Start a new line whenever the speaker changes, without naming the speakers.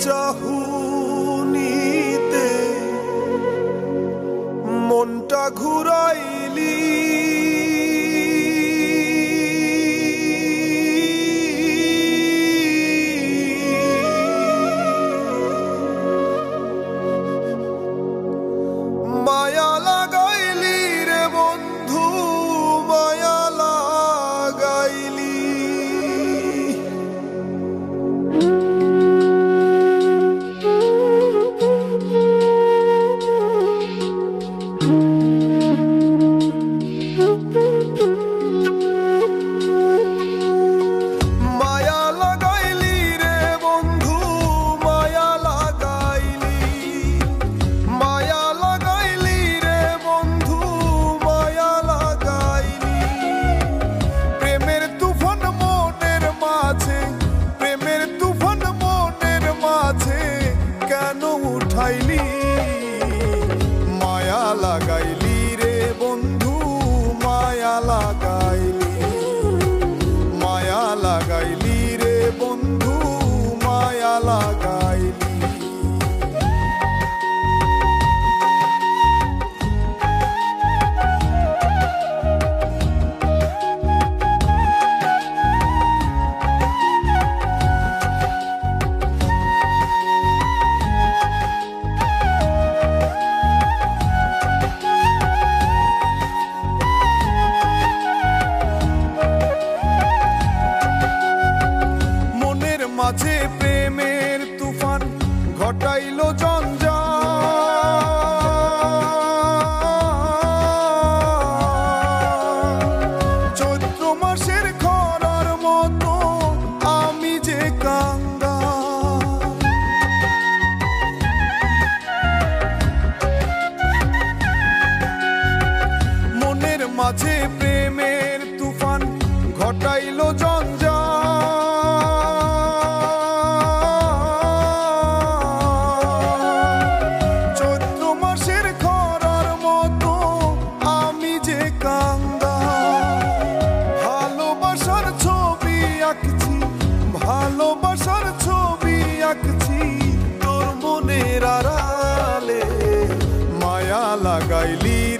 চাহুনিতে মনটা ঘুরাইলি মায়া লাগাইলি রে বন্ধু মায়া লাগাইলি মায়া লাগাইলি রে বন্ধু মায়া লাগাইলি মায়া লাগাইলি রে বন্ধু মায়া লাগাইলি প্রেমের তুফান মনের মাঝে প্রেমের তুফান মনের মাঝে কেন উঠাইলি মায়া লাগাইলি রে বন্ধু মায়া লাগাইলি মায়া লাগাইলি রে বন্ধু মায়া লাগাইলি মাঝে প্রেমের তুফান ঘটাইলো জঞ্জাল চৈত্র মাসের খরার মতো আমি যে কাঙ্গাল মনের মাঝে প্রেমের তুফান ঘটাইলো জঞ্জাল ভালোবাসার ছবি আঁকছি তোর মনের আড়ালে মায়া লাগাইলি